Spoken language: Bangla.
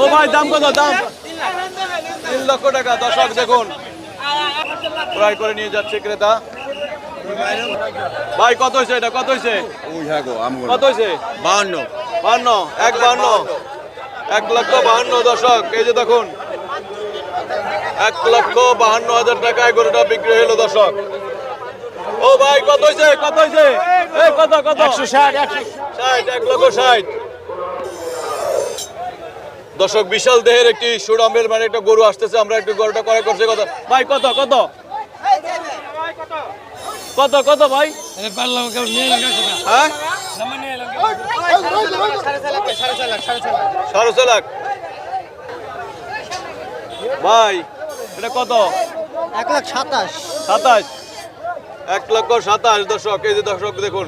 ও ভাই দাম কত? দাম 3 লক্ষ টাকা। দর্শক দেখুন ক্রয় করে নিয়ে যাচ্ছে ক্রেতা। ভাই কত হয়েছে এটা? কত হয়েছে? কত হয়েছে? 52। 52। 1,52,000 দর্শক। এই যে দেখুন 1,52,000 টাকায় গরুটা বিক্রি হলো দর্শক। ও ভাই কত হয়েছে? কত হয়েছে? এই কত কত? 160। 1,60,000 দর্শক বিশাল দেহের একটি সুড়ামের মানে একটা গরু আসতেছে। আমরা একটু গরুটা ক্রয় করছি। কত ভাই? কত কত কত কত ভাই? হ্যাঁ 4.5 লাখ ভাই। এটা কত? 1,27,000। 27। 1,27,000 দর্শক। এই যে দর্শক দেখুন